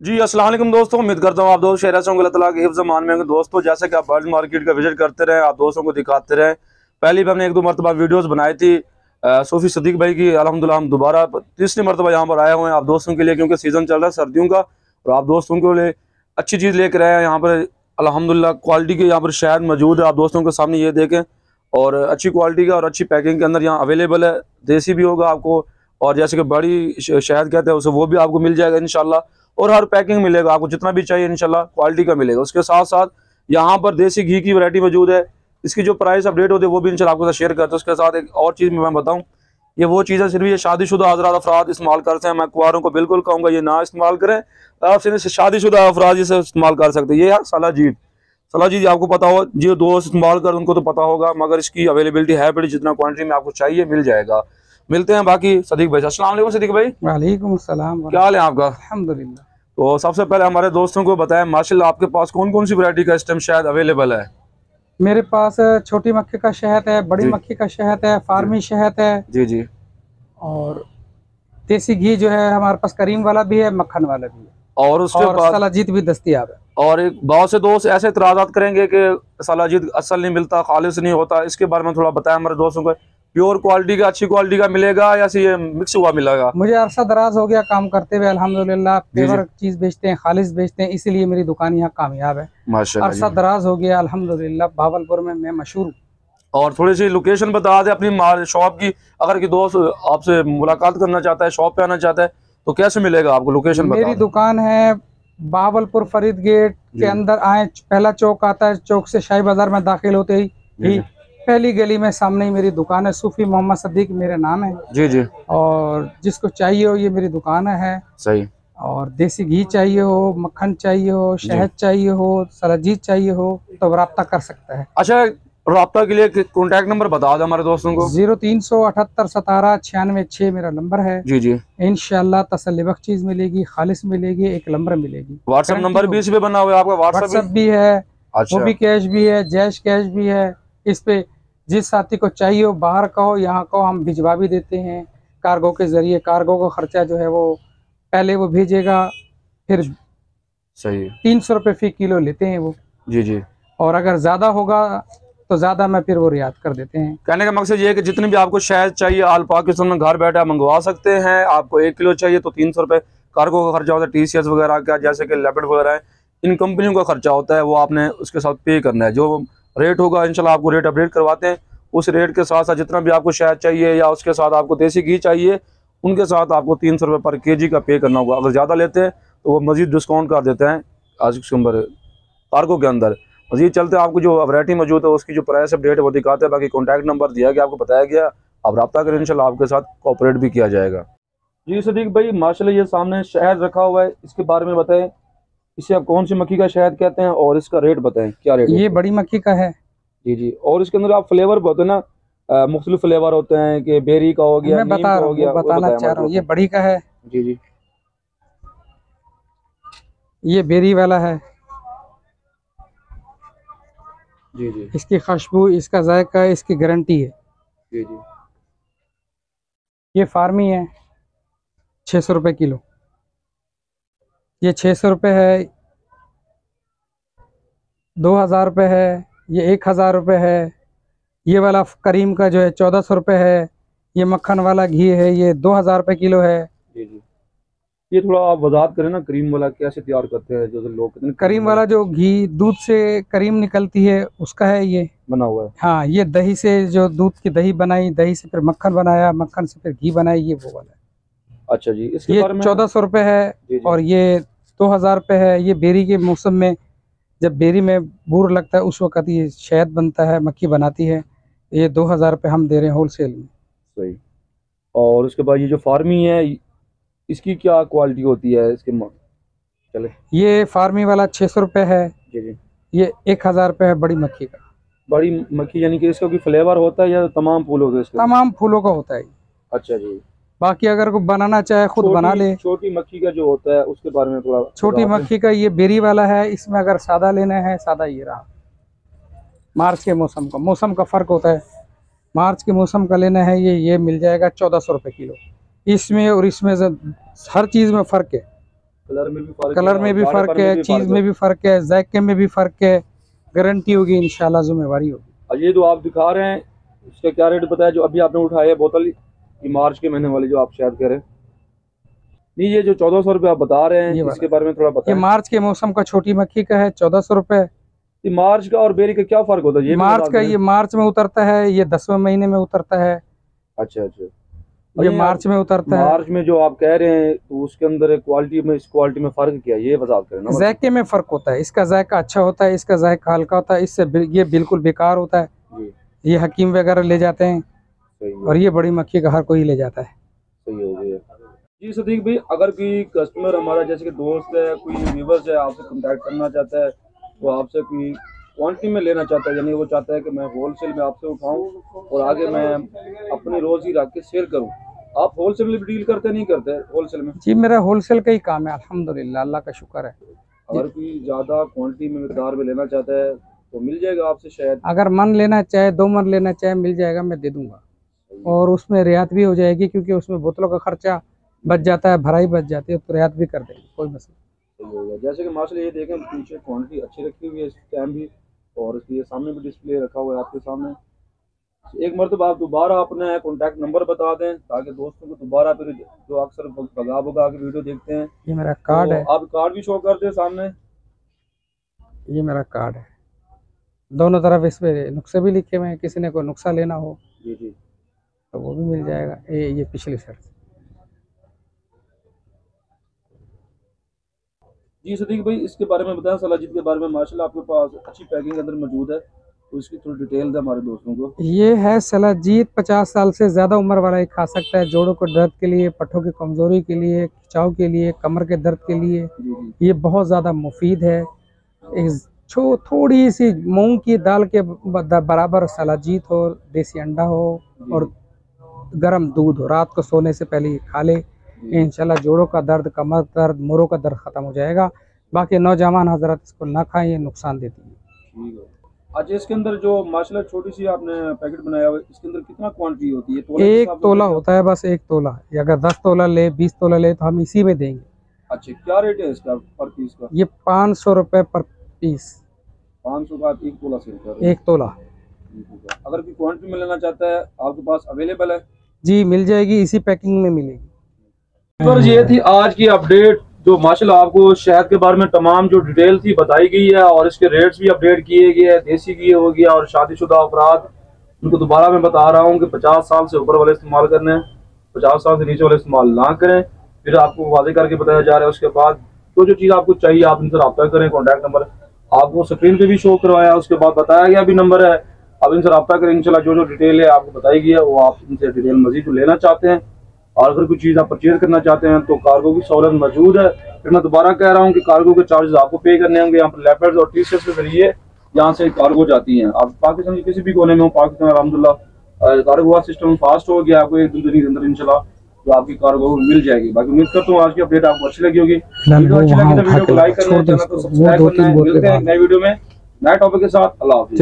जी अस्सलाम वालेकुम दोस्तों, उम्मीद करता हूँ आप दोस्त शहर से अल्लाह ताला के हिफ्ज़ मान में होंगे। दोस्तों जैसे कि आप बर्ड मार्केट का विजिट करते रहे, आप दोस्तों को दिखाते रहे। पहले भी हमने एक दो मरतबा वीडियोस बनाई थी सूफी सदीक भाई की। अल्हम्दुलिल्लाह हम दोबारा तीसरी मरतबा यहाँ पर आए हुए हैं आप दोस्तों के लिए, क्योंकि सीज़न चल रहा है सर्दियों का और आप दोस्तों के लिए अच्छी चीज़ लेकर आए हैं। यहाँ पर अल्हम्दुलिल्लाह क्वालिटी के यहाँ पर शहद मौजूद है, आप दोस्तों के सामने ये देखें। और अच्छी क्वालिटी का और अच्छी पैकिंग के अंदर यहाँ अवेलेबल है। देसी भी होगा आपको, और जैसे कि बड़ी शहद कहते हैं उसे, वो भी आपको मिल जाएगा इंशाल्लाह। और हर पैकिंग मिलेगा आपको, जितना भी चाहिए इंशाल्लाह क्वालिटी का मिलेगा। उसके साथ साथ यहाँ पर देसी घी की वैरायटी मौजूद है। इसकी जो प्राइस अपडेट होती है वो भी इंशाल्लाह आपको शेयर करते हैं। उसके साथ एक और चीज़ मैं बताऊँ, ये वो चीज़ है सिर्फ ये शादीशुदा हज़रात अफराद इस्तेमाल करते हैं। मैं कुंवारों को बिल्कुल कहूँगा ये ना इस्तेमाल करें। आप सिर्फ शादीशुदा अफराद इसे इस्तेमाल कर सकते हैं। ये है सलाजीत आपको पता हो, जो दोस्त इस्तेमाल कर उनको तो पता होगा, मगर इसकी अवेलेबिलिटी है बड़ी, जितना क्वांटिटी में आपको चाहिए मिल जाएगा। मिलते हैं बाकी सदीक भाई। अस्सलाम वालेकुम सदीक भाई। वालेकुम सलाम। क्या हाल है आपका? अल्हम्दुलिल्लाह। तो सबसे पहले हमारे दोस्तों को बताएं माशाल्लाह आपके पास कौन कौन सी वैरायटी का इस टाइम शहद अवेलेबल है? मेरे पास छोटी मक्खी का शहद है, बड़ी मक्खी का शहद है, फार्मी शहद है जी। और देसी घी जो है हमारे पास करीम वाला भी है, मक्खन वाला भी है, और उसके बाद सलाजीत भी दस्तयाब है। और एक बहुत से दोस्त ऐसे इतराज़ात करेंगे कि सलाजीत असल नहीं मिलता, खालिस नहीं होता, इसके बारे में थोड़ा बताएं हमारे दोस्तों को। प्योर क्वालिटी का, अच्छी क्वालिटी का मिलेगा या ये मिक्स हुआ मिलेगा? मुझे अरसा दराज हो गया काम करते हुए, अल्हम्दुलिल्लाह प्योर चीज बेचते हैं, खालिस बेचते हैं, इसीलिए मेरी दुकान यहाँ कामयाब है माशाल्लाह। अरसा दराज हो गया अल्हम्दुलिल्लाह, भावलपुर में मैं मशहूर हूँ। और थोड़ी सी लोकेशन बता दें अपनी शॉप की, अगर कि दोस्त आपसे मुलाकात करना चाहता है, शॉप पे आना चाहता है तो कैसे मिलेगा आपको? लोकेशन मेरी दुकान है भावलपुर फरीद गेट के अंदर आए, पहला चौक आता है, चौक से शाही बाजार में दाखिल होते ही पहली गली में सामने ही मेरी दुकान है। सूफी मोहम्मद सदीक मेरा नाम है। जी। और जिसको चाहिए हो ये मेरी दुकान है। सही। और देसी घी चाहिए हो, मक्खन चाहिए हो, शहद चाहिए हो, सलाजीत चाहिए हो तो राब्ता कर सकता है। अच्छा, राब्ता के लिए कॉन्टैक्ट नंबर बता दो हमारे दोस्तों को। 037817 मेरा नंबर है। जी। इंशाल्लाह तसल्ली बख्श चीज मिलेगी, खालिस मिलेगी, एक नंबर मिलेगी। व्हाट्सएप नंबर भी इस पे बना हुआ है आपका? व्हाट्सएप भी है। अच्छा। वो भी कैश भी है, जैश कैश भी है। इस पे जिस साथी को चाहिए हो, बाहर का हो यहाँ का हो, हम भिजवा भी देते हैं कार्गो के जरिए। कार्गो का खर्चा जो है वो पहले वो भेजेगा, फिर सही 300 रुपये फी किलो लेते हैं वो। जी। और अगर ज्यादा होगा तो ज्यादा में फिर वो रियायत कर देते हैं। कहने का मकसद ये है कि जितनी भी आपको शहद चाहिए आल पाकिस्तान में घर बैठे मंगवा सकते हैं। आपको 1 किलो चाहिए तो 300 रुपये कार्गो का खर्चा होता है। TCS वगैरह का, जैसे कि लेपर्ड वगैरह है, इन कंपनियों का खर्चा होता है, वो आपने उसके साथ पे करना है। जो रेट होगा इंशाल्लाह आपको रेट अपडेट करवाते हैं। उस रेट के साथ साथ जितना भी आपको शहद चाहिए या उसके साथ आपको देसी घी चाहिए, उनके साथ आपको 300 रुपये पर केजी का पे करना होगा। अगर ज़्यादा लेते हैं तो वो मज़ीद डिस्काउंट कर देते हैं आज के नंबर कार्गो के अंदर। मज़ीद चलते हैं, आपको जो वैरायटी मौजूद है उसकी जो प्राइस अपडेट है वो दिखाते हैं। बाकी कॉन्टैक्ट नंबर दिया गया, आपको बताया गया, आप रब्ता करें, इंशाल्लाह आपके साथ कोऑपरेट भी किया जाएगा। जी सदीक भाई, माशाल्लाह ये सामने शहद रखा हुआ है, इसके बारे में बताएं। इसे आप कौन सी मक्खी का शहद कहते हैं और इसका रेट बताएं, क्या रेट? ये बड़ी मक्खी का है। जी। और इसके अंदर आप फ्लेवर होते हैं ना, मुख्तलिफ फ्लेवर होते हैं कि बेरी का हो गया, मैं बताना चाह रहा हूँ। ये बड़ी का है। जी। ये बेरी वाला है। जी। इसकी खुशबू, इसका जायका, इसकी गारंटी है। जी। ये फार्मी है, 600 रुपये किलो। ये 600 रुपये है, 2000 रुपये है, ये 1000 रुपये है। ये वाला करीम का जो है 1400 रुपये है। ये मक्खन वाला घी है, ये 2000 रुपये किलो है। जी। ये थोड़ा आप वजाहत करें ना, करीम वाला कैसे तैयार करते हैं? जो लोग करीम वाला जो घी दूध से करीम निकलती है उसका है, ये बना हुआ है। हाँ, ये दही से, जो दूध की दही बनाई, दही से फिर मक्खन बनाया, मक्खन से फिर घी बनाई, ये वो वाला है। अच्छा जी। इसके ये 1400 रुपये है। जी। और ये 2000 रुपये है। ये बेरी के मौसम में, जब बेरी में बूर लगता है उस वक्त ये शहद बनता है, मक्खी बनाती है। ये 2000 रुपये हम दे रहे हैं होलसेल में। सही। और उसके बाद ये जो फार्मी है, इसकी क्या क्वालिटी होती है? इसके चले, ये फार्मी वाला 600 रुपये है। जी। ये 1000 रुपये है बड़ी मक्खी का। बड़ी मक्खी यानी कि इसका कोई फ्लेवर होता है या तमाम फूलों का? तमाम फूलों का होता है। अच्छा जी। बाकी अगर कोई बनाना चाहे खुद बना ले। छोटी मक्खी का जो होता है उसके बारे में थोड़ा। छोटी मक्खी का ये बेरी वाला है। इसमें अगर सादा लेना है, सादा ये रहा। मार्च के मौसम का फ़र्क होता है। मार्च के मौसम का लेना है, ये मिल जाएगा 1400 रुपये किलो। इसमें और इसमें हर चीज़ में फ़र्क है। कलर में भी फर्क है, चीज में भी फर्क है, जायके में भी फर्क है। गारंटी होगी इंशाल्लाह, जिम्मेवारी होगी। और ये जो आप दिखा रहे हैं इसका क्या रेट बताया, जो अभी आपने उठाया बोतल, ये मार्च के महीने वाली जो आप शायद कह रहे हैं? नहीं, ये जो 1400 रुपये आप बता रहे हैं इसके बारे में थोड़ा बताएं। ये मार्च के मौसम का छोटी मक्खी का है, 1400 रुपये। मार्च का और बेरी का क्या फर्क होता है? ये मार्च का ये मार्च में उतरता है, ये 10वें महीने में उतरता है। अच्छा अच्छा, ये मार्च में उतरता है। मार्च में जो आप कह रहे हैं तो उसके अंदर क्वालिटी में, इस क्वालिटी में फर्क क्या है, ये वजाहत करें ना। जायके में फर्क होता है, इसका जायका अच्छा होता है, इसका जायका हल्का होता है, इससे ये बिल्कुल बेकार होता है। ये हकीम वगैरह ले जाते हैं और ये बड़ी मक्खी का हर कोई ले जाता है। सही हो गया जी सदीक भाई। अगर कोई कस्टमर हमारा जैसे कि दोस्त है, कोई व्यूवर्स है, आपसे कांटेक्ट करना चाहता है, वो आपसे कोई क्वांटिटी में लेना चाहता है, यानी वो चाहता है कि मैं होलसेल में आपसे उठाऊं और आगे मैं अपनी रोजी रख के सेल करूं, आप होलसेल में डील करते नहीं करते? होलसेल में जी मेरा होलसेल का ही काम है, अल्हम्दुलिल्लाह, अल्लाह का शुक्र है। अगर कोई ज्यादा क्वांटिटी में मिकदार में लेना चाहता है तो मिल जाएगा आपसे शायद? अगर मन लेना चाहे, 2 मन लेना चाहे, मिल जाएगा, मैं दे दूंगा। और उसमें रियायत भी हो जाएगी, क्योंकि उसमें बोतलों का खर्चा बच जाता है, भराई बच जाती है, तो रियायत भी कर देंगे, कोई मसला। जैसे कि माशाल्लाह ये देखें पीछे क्वांटिटी अच्छी रखी हुई है इस टाइम भी, और इसके सामने भी डिस्प्ले रखा हुआ है आपके सामने। एक मरतबा आप दोबारा अपना कॉन्टैक्ट नंबर बता दें ताकि दोस्तों को दोबारा फिर जो अक्सर भगा भगा के वीडियो देखते हैं। ये मेरा कार्ड है, आप कार्ड भी शो कर दें सामने। ये मेरा कार्ड है, दोनों तरफ इस पे नुस्खे भी लिखे हुए हैं, किसी ने कोई नुस्खा लेना हो जी जी तो वो भी मिल जाएगा। ये पिछली साइड जी सदीक भाई, इसके बारे में बताएं, सलाजीत के बारे में। माशाल्लाह आपके पास अच्छी पैकिंग अंदर मौजूद है, तो इसकी थोड़ी डिटेल है हमारे दोस्तों को। ये है सलाजीत, 50 साल से ज़्यादा उम्र वाला ही खा सकता है। जोड़ों को दर्द के लिए, पट्ठों की कमज़ोरी के लिए, खिंचाव के लिए, कमर के दर्द के लिए ये बहुत ज़्यादा मुफीद है। थोड़ी सी मूंग की दाल के बराबर सलाजीत हो, देसी अंडा हो और गर्म दूध हो, रात को सोने से पहले खा ले, इंशाल्लाह जोड़ों का दर्द, कमर दर्द, मोरों का दर्द खत्म हो जाएगा। बाकी नौजवान हजरत इसको ना खाएं, ये नुकसान देती है। ठीक है। अच्छा, इसके अंदर जो माशाल्लाह छोटी सी आपने पैकेट बनाया हुआ है, इसके अंदर कितना क्वांटिटी होती है? 1 तोला होता है, बस 1 तोला। अगर 10 तोला ले, 20 तोला ले तो हम इसी में देंगे। अच्छा, क्या रेट है इसका पर पीस का? ये 500 रुपये पर पीस। 500 का 1 तोला सेल कर रहे हैं? 1 तोला। अगर कोई क्वांटिटी में लेना चाहता है आपके पास अवेलेबल है? जी मिल जाएगी, इसी पैकिंग में मिलेगी। ये थी आज की अपडेट, जो माशाल्लाह आपको शहद के बारे में तमाम जो डिटेल थी बताई गई है, और इसके रेट्स भी अपडेट किए गए हैं। देसी घी हो गया और शादीशुदा अफराद, उनको दोबारा मैं बता रहा हूँ कि 50 साल से ऊपर वाले इस्तेमाल करने, 50 साल से नीचे वाले इस्तेमाल ना करें। फिर आपको वादे करके बताया जा रहा है। उसके बाद जो चीज़ आपको चाहिए आप इनसे रब्ता करें। कॉन्टैक्ट नंबर आपको स्क्रीन पे भी शो करवाया, उसके बाद बताया गया भी नंबर है, आप इनसे रब्ता करें। इंशाल्लाह जो डिटेल है आपको बताई गई है वो आप इनसे डिटेल मजीद लेना चाहते हैं, और अगर कोई चीज़ आप परचेज करना चाहते हैं तो कार्गो की सहूलत मौजूद है। फिर मैं दोबारा कह रहा हूँ कि कार्गो के चार्जेस आपको पे करने होंगे। यहाँ पर लेपर्स और टी-शर्ट्स के जरिए यहाँ से कार्गो जाती हैं। आप पाकिस्तान के किसी भी कोने में हो, पाकिस्तान अल्हम्दुलिल्लाह कार्गो सिस्टम फास्ट हो गया, आपको 1-2 दिन के अंदर इंशाल्लाह तो आपकी कार्गो मिल जाएगी। बाकी उम्मीद करता हूँ आज की अपडेट आपको अच्छी लगी होगी। वीडियो अच्छी लगी तो वीडियो को लाइक करना, चैनल को सब्सक्राइब करना है। मिलते हैं नए वीडियो में नए टॉपिक के साथ। अल्लाह हाफिज़।